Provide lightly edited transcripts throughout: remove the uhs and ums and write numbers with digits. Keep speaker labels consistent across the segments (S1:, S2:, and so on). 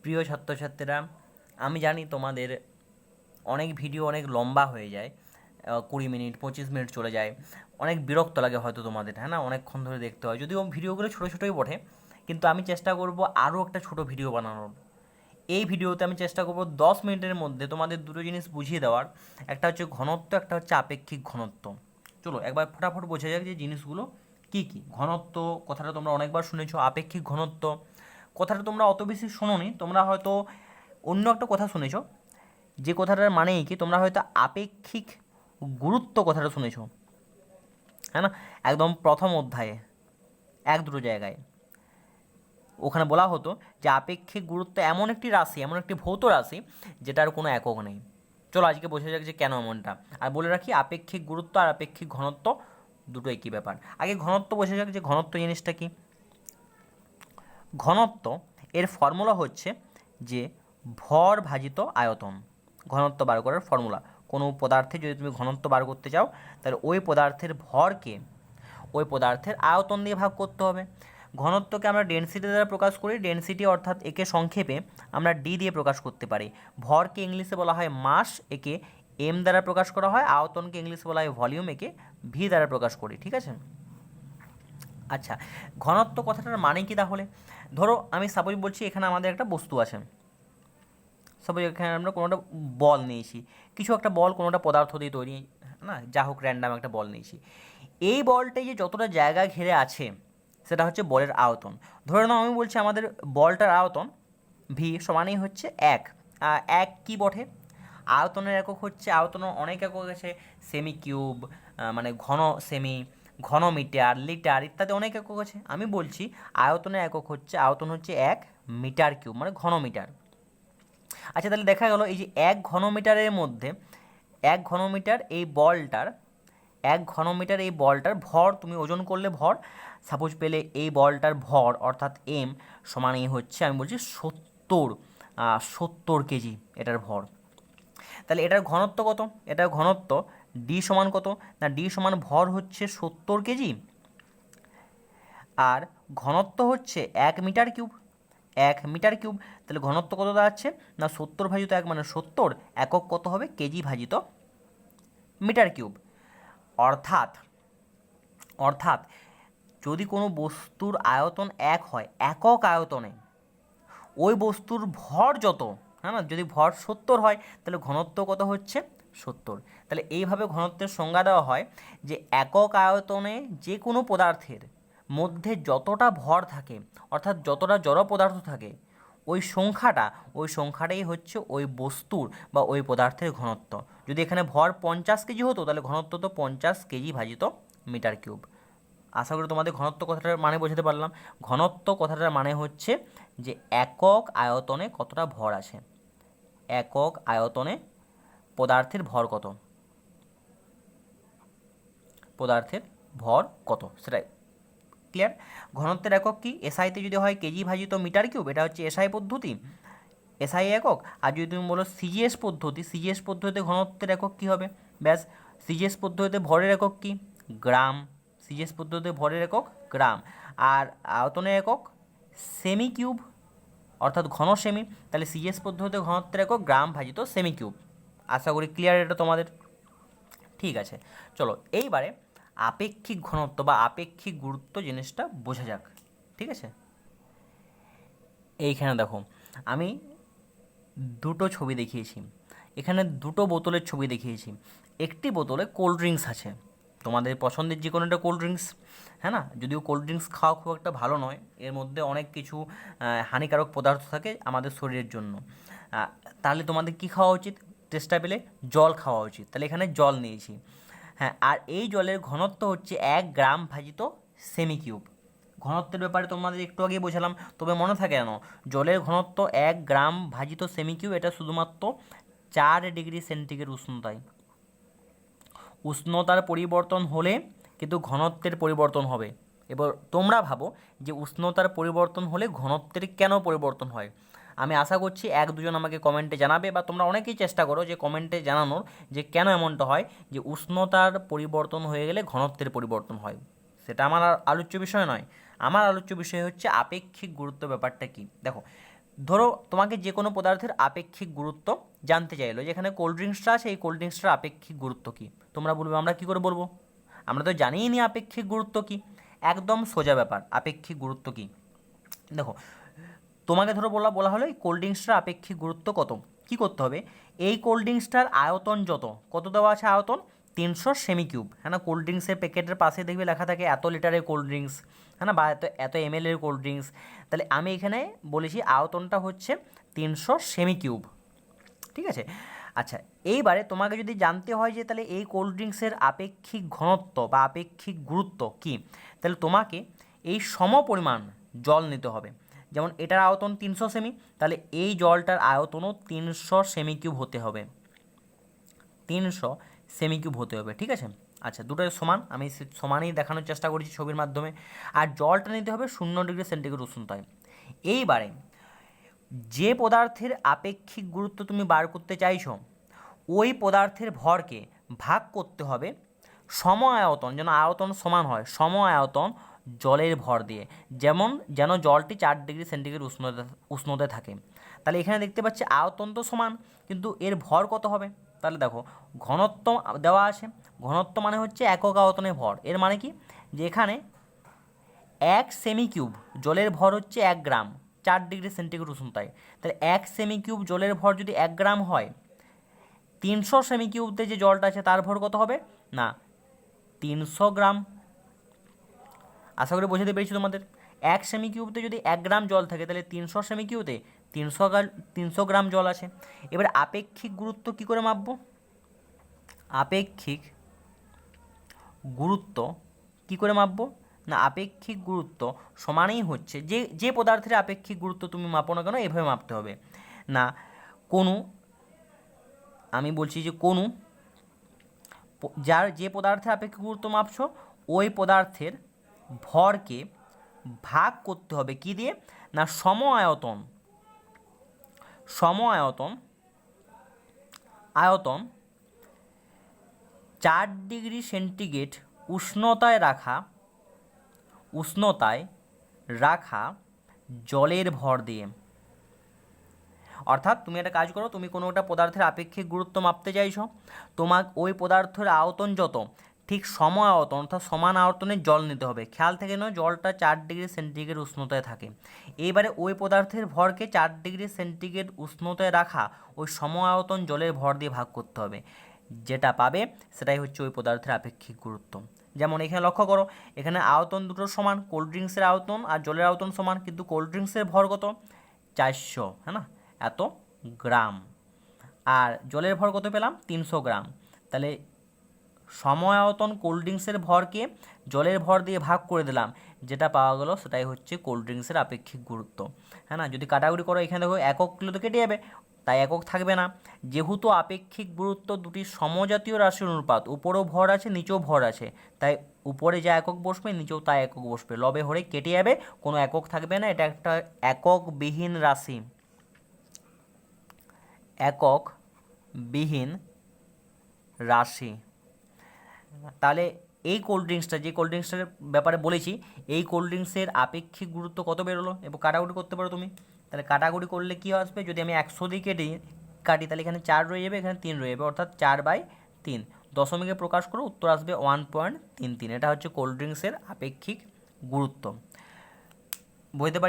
S1: প্রিয় ছাত্রছাত্রীরা, আমি জানি তোমাদের অনেক ভিডিও অনেক লম্বা হয়ে যায়, 20 মিনিট 25 মিনিট চলে যায়, অনেক বিরক্ত লাগে হয়তো তোমাদের, হ্যাঁ না, অনেকক্ষণ ধরে দেখতে হয়, যদিও ভিডিওগুলো ছোটো ছোটোই বটে, কিন্তু আমি চেষ্টা করব আরও একটা ছোটো ভিডিও বানানোর। এই ভিডিওতে আমি চেষ্টা করব 10 মিনিটের মধ্যে তোমাদের দুটো জিনিস বুঝিয়ে দেওয়ার, একটা হচ্ছে ঘনত্ব, একটা হচ্ছে আপেক্ষিক ঘনত্ব। চলো একবার ফটাফট বোঝা যাক যে জিনিসগুলো কী কী। ঘনত্ব কথাটা তোমরা অনেকবার শুনেছো, আপেক্ষিক ঘনত্ব কথাটা তোমরা অত বেশি শোনোনি, তোমরা হয়তো অন্য একটা কথা শুনেছো, যে কথাটার মানেই কি তোমরা হয়তো আপেক্ষিক গুরুত্ব কথাটা শুনেছো, হ্যাঁ না, একদম প্রথম অধ্যায়ে এক দুটো জায়গায় ওখানে বলা হতো যে আপেক্ষিক গুরুত্ব এমন একটি রাশি, এমন একটি ভৌত রাশি যেটার কোনো একক নেই। চলো আজকে বোঝা যাক যে কেন এমনটা। আর বলে রাখি, আপেক্ষিক গুরুত্ব আর আপেক্ষিক ঘনত্ব দুটো একই ব্যাপার। আগে ঘনত্ব বোঝা যাক যে ঘনত্ব জিনিসটা কি। ঘনত্ব এর ফর্মুলা হচ্ছে যে ভর ভাজিত আয়তন। ঘনত্ব বার করার ফর্মুলা, কোনো পদার্থে যদি তুমি ঘনত্ব বার করতে চাও তাহলে ওই পদার্থের ভরকে ওই পদার্থের আয়তন দিয়ে ভাগ করতে হবে। ঘনত্বকে আমরা ডেনসিটি দ্বারা প্রকাশ করি, ডেনসিটি অর্থাৎ একে সংক্ষেপে আমরা ডি দিয়ে প্রকাশ করতে পারি। ভরকে ইংলিশে বলা হয় মাস, একে এম দ্বারা প্রকাশ করা হয়। আয়তনকে ইংলিশে বলা হয় ভলিউম, একে ভি দ্বারা প্রকাশ করি। ঠিক আছে। আচ্ছা, ঘনত্ব কথাটার মানে কি তাহলে? ধরো আমি সাপোজ বলছি এখানে আমাদের একটা বস্তু আছে, সাপোজ এখানে আমরা কোনোটা বল নিয়েছি, কিছু একটা বল কোনোটা পদার্থ দিয়ে তৈরি, না যা হোক র্যান্ডাম একটা বল নিয়েছি। এই বলটাই যে যতটা জায়গা ঘিরে আছে সেটা হচ্ছে বলের আয়তন। ধরে নাও আমি বলছি আমাদের বলটার আয়তন ভি সমানই হচ্ছে এক। এক কী বটে? আয়তনের একক হচ্ছে, আয়তনের অনেক একক আছে, সেমি কিউব, মানে ঘন সেমি, ঘন মিটার, লিটার ইত্যাদি অনেক একক আছে। আমি বলছি আয়তনের একক হচ্ছে, আয়তন হচ্ছে 1 মিটার কিউব, মানে ঘন মিটার। আচ্ছা, তাহলে দেখা গেল এই যে 1 ঘনমিটারের মধ্যে 1 ঘনমিটার এই বলটার, 1 ঘনমিটার এই বলটার ভর তুমি ওজন করলে ভর সাপোজ পেলে এই বলটার ভর অর্থাৎ এম সমান এই হচ্ছে, আমি বলছি 70 কেজি এটার ভর। তাহলে এটার ঘনত্ব কত? এটার ঘনত্ব ডি সমান কত না, ডি সমান ভর হচ্ছে 70 কেজি, আর ঘনত্ব হচ্ছে 1 মিটার কিউব। 1 মিটার কিউব, তাহলে ঘনত্ব কত দাঁড়াচ্ছে না 70 ভাজিত 1 মানে 70, একক কত হবে? কেজি ভাজিত মিটার কিউব। অর্থাৎ অর্থাৎ যদি কোনো বস্তুর আয়তন 1 হয়, একক আয়তনে ওই বস্তুর ভর যত, হ্যাঁ না, যদি ভর 70 হয় তাহলে ঘনত্ব কত হচ্ছে? 70। তাহলে এইভাবে ঘনত্বের সংজ্ঞা দেওয়া হয় যে একক আয়তনে যে কোনো পদার্থের মধ্যে যতটা ভর থাকে, অর্থাৎ যতটা জড় পদার্থ থাকে, ওই সংখ্যাটাই হচ্ছে ওই বস্তুর বা ওই পদার্থের ঘনত্ব। যদি এখানে ভর 50 কেজি হতো তাহলে ঘনত্ব তো 50 কেজি ভাজিত মিটার কিউব। আশা করি তোমাদের ঘনত্ব কথাটার মানে বোঝাতে পারলাম। ঘনত্ব কথাটার মানে হচ্ছে যে একক আয়তনে কতটা ভর আছে, একক আয়তনে পদার্থের ভর কত, পদার্থের ভর কত সেটাই। ক্লিয়ার? ঘনত্বের একক কি? এসআইতে যদি হয় কেজি ভাজিত মিটার কিউব, এটা হচ্ছে এসআই পদ্ধতি, এসআই একক। আর যদি তুমি বলো সিজিএস পদ্ধতি, সিজিএস পদ্ধতিতে ঘনত্বের একক কী হবে? ব্যাস, সিজিএস পদ্ধতিতে ভরের একক কি? গ্রাম। সিজিএস পদ্ধতিতে ভরের একক গ্রাম। আর আয়তনের একক সেমি কিউব, অর্থাৎ ঘন সেমি। তাহলে সিজিএস পদ্ধতিতে ঘনত্বের একক গ্রাম ভাজিত সেমি কিউব। আশা করি ক্লিয়ার এটা তোমাদের। ঠিক আছে, চলো এইবারে আপেক্ষিক ঘনত্ব বা আপেক্ষিক গুরুত্ব জিনিসটা বোঝা যাক। ঠিক আছে, এইখানে দেখো আমি দুটো ছবি দেখিয়েছি, এখানে দুটো বোতলের ছবি দেখিয়েছি। একটি বোতলে কোল্ড ড্রিঙ্কস আছে, তোমাদের পছন্দের যে কোনো একটা কোল্ড ড্রিঙ্কস, হ্যাঁ না, যদিও কোল্ড ড্রিঙ্কস খাওয়া খুব একটা ভালো নয়, এর মধ্যে অনেক কিছু হানিকারক পদার্থ থাকে আমাদের শরীরের জন্য। তাহলে তোমাদের কি খাওয়া উচিত? টেস্টটা পেলে জল খাওয়া উচিত। তাহলে এখানে জল নিয়েছি, হ্যাঁ, আর এই জলের ঘনত্ব হচ্ছে 1 গ্রাম ভাজিত সেমি কিউব। ঘনত্বের ব্যাপারে তোমাদের একটু আগে বোঝালাম, তবে মনে থাকে কেন, জলের ঘনত্ব 1 গ্রাম ভাজিত সেমি কিউব, এটা শুধুমাত্র 4 ডিগ্রি সেন্টিগ্রেড উষ্ণতায়। উষ্ণতার পরিবর্তন হলে কিন্তু ঘনত্বের পরিবর্তন হবে। এবার তোমরা ভাবো যে উষ্ণতার পরিবর্তন হলে ঘনত্বের কেন পরিবর্তন হয়? আমি আশা করছি এক দুজন আমাকে কমেন্টে জানাবে, বা তোমরা অনেকেই চেষ্টা করো যে কমেন্টে জানানোর যে কেন এমনটা হয়, যে উষ্ণতার পরিবর্তন হয়ে গেলে ঘনত্বের পরিবর্তন হয়। সেটা আমার আলোচ্য বিষয় নয়। আমার আলোচ্য বিষয় হচ্ছে আপেক্ষিক গুরুত্ব ব্যাপারটা কি। দেখো, ধরো তোমাকে যে কোনো পদার্থের আপেক্ষিক গুরুত্ব জানতে চাইলো, যেখানে কোল্ড ড্রিঙ্কসটা আছে, এই কোল্ড ড্রিঙ্কসটার আপেক্ষিক গুরুত্ব কী? তোমরা বলবে আমরা কী করে বলবো, আমরা তো জানিই নি আপেক্ষিক গুরুত্ব কী। একদম সোজা ব্যাপার, আপেক্ষিক গুরুত্ব কী। দেখো, তোমাকে ধরো বলা হলো এই কোল্ড ড্রিঙ্কসটার আপেক্ষিক গুরুত্ব কত। কী করতে হবে, এই কোল্ড ড্রিঙ্কসটার আয়তন কত দেওয়া আছে আয়তন 300 সেমি কিউব, হ্যাঁ না। কোল্ড ড্রিঙ্কসের প্যাকেটের পাশে দেখবে লেখা থাকে এত লিটারের কোল্ড ড্রিঙ্কস, হ্যাঁ না, বা এত ml এর কোল্ড ড্রিঙ্কস। তাহলে আমি এখানে বলেছি আয়তনটা হচ্ছে 300 সেমি কিউব, ঠিক আছে। আচ্ছা, এইবারে তোমাকে যদি জানতে হয় যে তাহলে এই কোল্ড ড্রিঙ্কসের আপেক্ষিক ঘনত্ব বা আপেক্ষিক গুরুত্ব কী, তাহলে তোমাকে এই সমপরিমাণ জল নিতে হবে। যেমন এটার আয়তন 300 সেমি, তাহলে এই জলটার আয়তনও 300 সেমি কিউব হতে হবে, 300 সেমি কিউব হতে হবে, ঠিক আছে। আচ্ছা, দুটোই সমান, আমি সমানই দেখানোর চেষ্টা করেছি ছবির মাধ্যমে। আর জলটা নিতে হবে 0 ডিগ্রি সেন্টিগ্রেড উষ্ণতায়। এইবারে যে পদার্থের আপেক্ষিক গুরুত্ব তুমি বার করতে চাইছো, ওই পদার্থের ভরকে ভাগ করতে হবে সম আয়তন, যেন আয়তন সমান হয়, সম আয়তন জলের ভর দিয়ে, যেন জলটি 4 ডিগ্রি সেন্টিগ্রেড উষ্ণতায় থাকে। তাহলে এখানে দেখতে পাচ্ছি আয়তন তো সমান, কিন্তু এর ভর কত হবে। তাহলে দেখো, ঘনত্ব দেওয়া আছে, ঘনত্ব মানে হচ্ছে একক আয়তনে ভর। এর মানে কি, যে এখানে 1 সেমি কিউব জলের ভর হচ্ছে 1 গ্রাম 4 ডিগ্রি সেন্টিগ্রেড উষ্ণতায়। তাহলে 1 সেমি কিউব জলের ভর যদি 1 গ্রাম হয়, 300 সেমি কিউবতে যে জলটা আছে তার ভর কত হবে না 300 গ্রাম। আশা করি বোঝাতে পেরেছি তোমাদের। 1 সেমি কিউবতে যদি 1 গ্রাম জল থাকে, তাহলে 300 সেমি কিউবতে 300 গ্রাম জল আছে। এবার আপেক্ষিক গুরুত্ব কী করে মাপবো, আপেক্ষিক গুরুত্ব কী করে মাপবো না, আপেক্ষিক গুরুত্ব সমানই হচ্ছে যে পদার্থের আপেক্ষিক গুরুত্ব তুমি মাপো না কেন, এভাবে মাপতে হবে না। আমি বলছি যে যে পদার্থের আপেক্ষিক গুরুত্ব মাপছো, ওই পদার্থের ভরকে ভাগ করতে হবে কি দিয়ে না, সম আয়তন 4 ডিগ্রি সেন্টিগ্রেড উষ্ণতায় রাখা জলের ভর দিয়ে। অর্থাৎ তুমি একটা কাজ করো, তুমি কোনো একটা পদার্থের আপেক্ষিক গুরুত্ব মাপতে চাইছো, তোমার ওই পদার্থের আয়তন যত, ঠিক সম আয়তন অর্থাৎ সমান আয়তনের জল নিতে হবে। খেয়াল থেকে নয়, জলটা 4 ডিগ্রি সেন্টিগ্রেড উষ্ণতায় থাকে। এইবারে ওই পদার্থের ভরকে 4 ডিগ্রি সেন্টিগ্রেড উষ্ণতায় রাখা ওই সম আয়তন জলের ভর দিয়ে ভাগ করতে হবে। যেটা পাবে সেটাই হচ্ছে ওই পদার্থের আপেক্ষিক গুরুত্ব। যেমন এখানে লক্ষ্য করো, এখানে আয়তন দুটো সমান, কোল্ড ড্রিঙ্কসের আয়তন আর জলের আয়তন সমান, কিন্তু কোল্ড ড্রিঙ্কসের ভর কত 400, হ্যাঁ না, এত গ্রাম, আর জলের ভর কত পেলাম 300 গ্রাম। তাহলে সম আয়তন কোল্ড ড্রিঙ্কসের ভরকে জলের ভর দিয়ে ভাগ করে দিলাম, যেটা পাওয়া গেল সেটাই হচ্ছে কোল্ড ড্রিঙ্কসের আপেক্ষিক গুরুত্ব, হ্যাঁ না। যদি কাটাকুটি করো, এখানে দেখো একক কিলো তো কেটে যাবে, তাই একক থাকবে না। যেহেতু আপেক্ষিক গুরুত্ব দুটি সমজাতীয় রাশির অনুপাত, উপরেও ভর আছে নিচেও ভর আছে, তাই উপরে যা একক বসবে নিচেও তা একক বসবে, লবে হরে কেটে যাবে, কোনো একক থাকবে না। এটা একটা এককবিহীন রাশি, এককবিহীন রাশি। তাহলে এই কোল্ড ড্রিঙ্কসটা, যে কোল্ড ড্রিঙ্কসটার ব্যাপারে বলেছি, এই কোল্ড ড্রিঙ্কসের আপেক্ষিক গুরুত্ব কত বেরোলো, এবং কাটাকুটি করতে পারো তুমি। তাহলে কাটাকুটি করলে কী আসবে, যদি আমি 100 দিয়ে কাটি তাহলে এখানে 4 রয়ে যাবে, এখানে 3 রয়ে যাবে, অর্থাৎ 4/3। দশমিকে প্রকাশ করে উত্তর আসবে 1.33। এটা হচ্ছে কোল্ড ড্রিঙ্কসের আপেক্ষিক গুরুত্ব। বুঝতে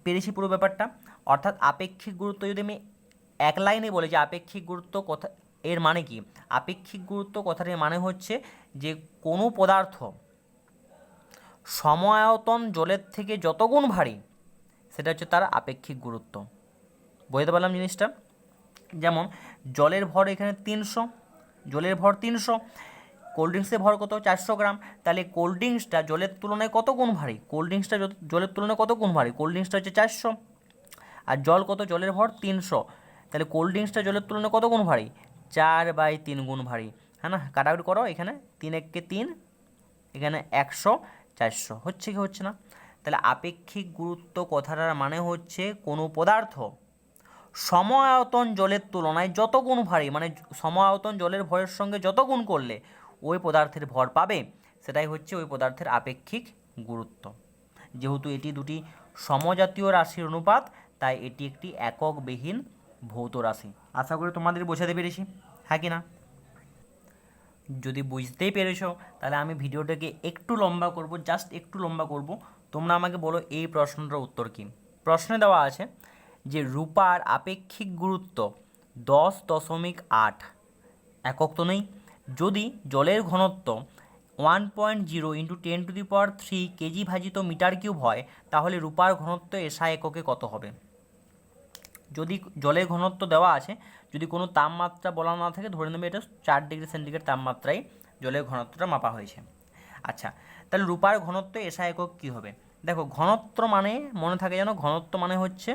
S1: পেরেছি পুরো ব্যাপারটা। অর্থাৎ আপেক্ষিক গুরুত্ব যদি আমি এক লাইনে বলি যে আপেক্ষিক গুরুত্ব কথা, এর মানে কি, আপেক্ষিক গুরুত্ব কথাটির মানে হচ্ছে যে কোনো পদার্থ সম আয়তন জলের থেকে যত গুণ ভারী, সেটা হচ্ছে তার আপেক্ষিক গুরুত্ব। বুঝতে পারলাম জিনিসটা। যেমন জলের ভর এখানে 300, জলের ভর 300, কোল্ড ড্রিঙ্কসের ভর কত 400 গ্রাম। তাহলে কোল্ড ড্রিঙ্কসটা জলের তুলনায় কত গুণ ভারী, কোল্ড ড্রিঙ্কসটা জলের তুলনায় কত গুণ ভারী, কোল্ড ড্রিঙ্কসটা হচ্ছে 400, আর জল কত, জলের ভর 300, তাহলে কোল্ড ড্রিঙ্কসটা জলের তুলনায় কত গুণ ভারী, 4/3 গুণ ভারী, হ্যাঁ না। কাটাকুটি করো, এখানে 3 একে 3, এখানে 100, 400, হচ্ছে কি হচ্ছে না। তাহলে আপেক্ষিক গুরুত্ব কথাটার মানে হচ্ছে কোনো পদার্থ সম আয়তন জলের তুলনায় যত গুণ ভারী, মানে সম আয়তন জলের ভরের সঙ্গে যত গুণ করলে ওই পদার্থের ভর পাবে, সেটাই হচ্ছে ওই পদার্থের আপেক্ষিক গুরুত্ব। যেহেতু এটি দুটি সমজাতীয় রাশির অনুপাত, তাই এটি একটি এককবিহীন ভৌত রাশি। আশা করি তোমাদের বোঝাতে পেরেছি, হ্যাঁ কি না? যদি বুঝতেই পেরেছো তাহলে আমি ভিডিওটাকে একটু লম্বা করব, জাস্ট একটু লম্বা করব। তোমরা আমাকে বলো এই প্রশ্নটার উত্তর কী। প্রশ্নে দেওয়া আছে যে রূপার আপেক্ষিক গুরুত্ব 10.8 একক তো নেই। যদি জলের ঘনত্ব 1.0 ইন্টু 10⁻³ কেজি ভাজিত মিটার কিউব হয়, তাহলে রূপার ঘনত্ব এসআই এককে কত হবে? যদি জলের ঘনত্ব দেওয়া আছে, যদি কোনো তাপমাত্রা বলা না থাকে, ধরে নেবে এটা 4 ডিগ্রি সেন্টিগ্রেড তাপমাত্রায় জলের ঘনত্বটা মাপা হয়েছে। আচ্ছা, তাহলে রূপার ঘনত্ব এসআই একক কী হবে? দেখো, ঘনত্ব মানে মনে থাকে যেন, ঘনত্ব মানে হচ্ছে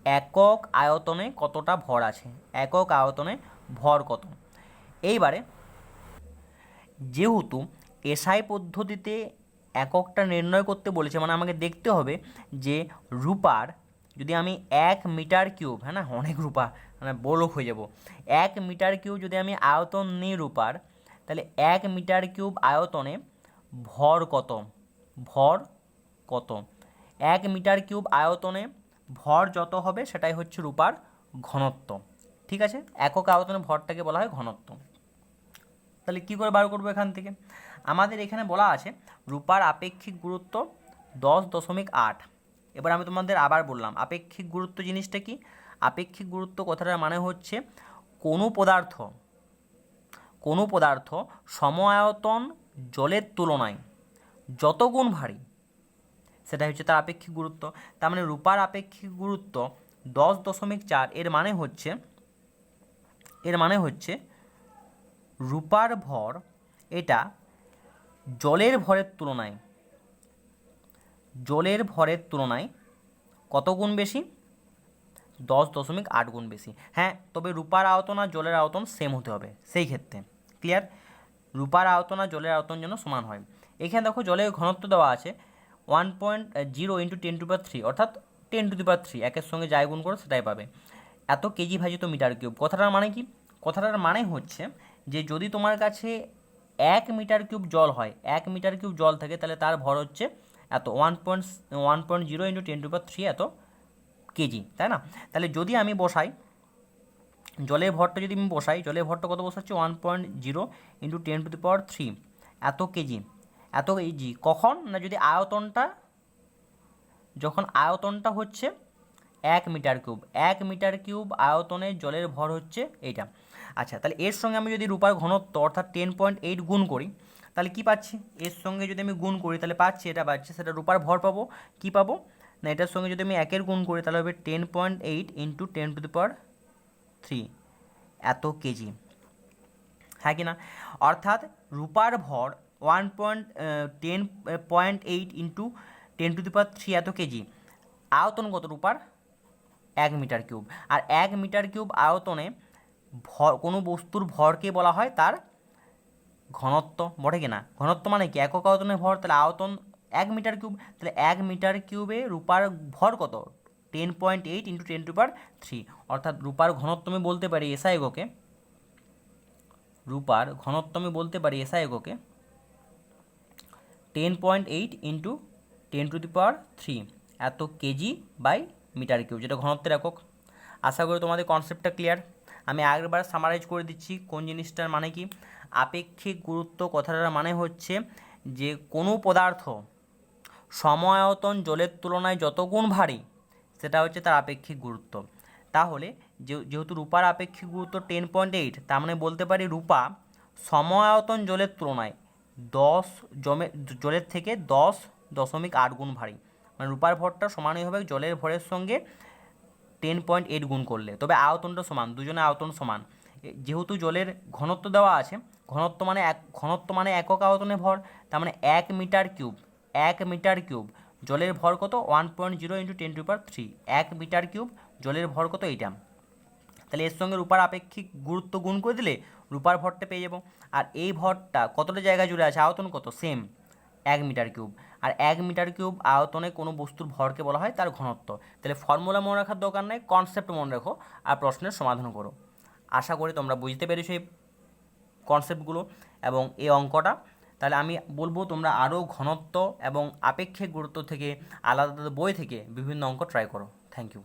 S1: একক আয়তনে কতটা ভর আছে, একক আয়তনে ভর কত। এইবারে যেহেতু এসআই পদ্ধতিতে এককটা নির্ণয় করতে বলেছে, মানে আমাকে দেখতে হবে যে রূপার, যদি আমি 1 মিটার কিউব, হ্যাঁ না, অনেক রূপা, মানে বড় হয়ে যাব, 1 মিটার কিউব যদি আমি আয়তন নিই রূপার, তাহলে 1 মিটার কিউব আয়তনে ভর কত, ভর কত, 1 মিটার কিউব আয়তনে ভর যত হবে সেটাই হচ্ছে রূপার ঘনত্ব। ঠিক আছে, একক আয়তনে ভরটাকে বলা হয় ঘনত্ব। তাহলে কী করে বার করবো এখান থেকে? আমাদের এখানে বলা আছে রূপার আপেক্ষিক গুরুত্ব 10.8। এবার আমি তোমাদের আবার বললাম আপেক্ষিক গুরুত্ব জিনিসটা কি। আপেক্ষিক গুরুত্ব কথাটার মানে হচ্ছে কোনো পদার্থ সম আয়তন জলের তুলনায় যত গুণ ভারী, সেটা হচ্ছে তার আপেক্ষিক গুরুত্ব। তার মানে রূপার আপেক্ষিক গুরুত্ব 10.4। এর মানে হচ্ছে রূপার ভর, এটা জলের ভরের তুলনায় কত গুণ বেশি? 10.8 গুণ বেশি। হ্যাঁ, তবে রূপার আয়তন আর জলের আয়তন সেম হতে হবে সেই ক্ষেত্রে। ক্লিয়ার? রূপার আয়তন আর জলের আয়তন যেন সমান হয়। এখানে দেখো জলের ঘনত্ব দেওয়া আছে 1.0 ইন্টু 10⁻³ অর্থাৎ 10⁻³, একের সঙ্গে যাই গুণ করো সেটাই পাবে। এত কেজি ভাজিত মিটার কিউব। কথাটার মানে কি? কথাটার মানে হচ্ছে যে যদি তোমার কাছে 1 মিটার কিউব জল হয়, 1 মিটার কিউব জল থাকে, তাহলে তার ভর হচ্ছে এত 1.0 ইন্টু 10⁻³ এত কেজি, তাই না? তাহলে যদি আমি বসাই জলের ভরটা, জলের ভরটা কত বসাচ্ছি? 1.0 ইন্টু 10⁻³ এত কেজি। কখন না, যদি আয়তনটা হচ্ছে 1 মিটার কিউব, 1 মিটার কিউব আয়তনে জলের ভর হচ্ছে এইটা। আচ্ছা, তাহলে এর সঙ্গে আমি যদি রূপার ঘনত্ব অর্থাৎ 10.8 গুণ করি, তাহলে কি পাচ্ছি? এর সঙ্গে যদি আমি গুণ করি তাহলে পাচ্ছি সেটা রূপার ভর পাবো। কি পাবো না, এটার সঙ্গে যদি আমি 1 গুণ করি তাহলে হবে 10.8 ইন্টু 10⁻³ এত কেজি, হ্যাঁ কি না? অর্থাৎ রূপার ভর 10.8 ইন্টু 10⁻³ এত কেজি। আয়তন কত রূপার? 1 মিটার কিউব। আর 1 মিটার কিউব আয়তনে কোনো বস্তুর ভরকে বলা হয় তার ঘনত্ব, বটে কিনা? ঘনত্ব মানে কি? একক আয়তনের ভর, তাহলে আয়তন 1 মিটার কিউব, তাহলে 1 মিটার কিউবে রূপার ভর কত? 10.8 ইন্টু 10⁻³। অর্থাৎ রূপার ঘনত্ব আমি বলতে পারি এসআই এককে, রূপার ঘনত্ব আমি বলতে পারি এসআই এককে 10.8 ইন্টু 10⁻³ এত কেজি বাই মিটার কিউব, যেটা ঘনত্বের একক। আশা করি তোমাদের কনসেপ্টটা ক্লিয়ার। আমি আরেকবার সামারাইজ করে দিচ্ছি কোন জিনিসটার মানে কি। আপেক্ষিক গুরুত্ব কথাটার মানে হচ্ছে যে কোনো পদার্থ সম আয়তন জলের তুলনায় যত গুণ ভারী, সেটা হচ্ছে তার আপেক্ষিক গুরুত্ব। তাহলে যেহেতু রূপার আপেক্ষিক গুরুত্ব 10.8, তার মানে বলতে পারি রূপা সম আয়তন জলের তুলনায় জলের থেকে 10.8 গুণ ভারী। মানে রূপার ভরটা সমানই হবে জলের ভরের সঙ্গে 10.8 গুণ করলে, তবে আয়তনটা সমান, দুজনের আয়তন সমান। যেহেতু জলের ঘনত্ব দেওয়া আছে, ঘনত্ব মানে একক আয়তনে ভর, তার মানে 1 মিটার কিউব জলের ভর কত? 1.0 ইন্টু 10⁻³। 1 মিটার কিউব জলের ভর কত? এইটা। তাহলে এর সঙ্গে রূপার আপেক্ষিক গুরুত্ব গুণ করে দিলে রূপার ভরটা পেয়ে যাব। আর এই ভরটা কতটা জায়গায় জুড়ে আছে? আয়তন কত? Same, 1 metre cube. আর 1 মিটার কিউব আয়তনে কোনো বস্তুর ভরকে বলা হয় তার ঘনত্ব। তাহলে ফর্মুলা মনে রাখার দরকার নেই, কনসেপ্ট মনে রাখো আর প্রশ্নের সমাধান করো। আশা করি তোমরা বুঝতে পেরেছো এই কনসেপ্টগুলো এবং এই অঙ্কটা। তাহলে আমি বলবো তোমরা আরও ঘনত্ব এবং আপেক্ষিক গুরুত্ব থেকে আলাদা আলাদা বই থেকে বিভিন্ন অঙ্ক ট্রাই করো। Thank you.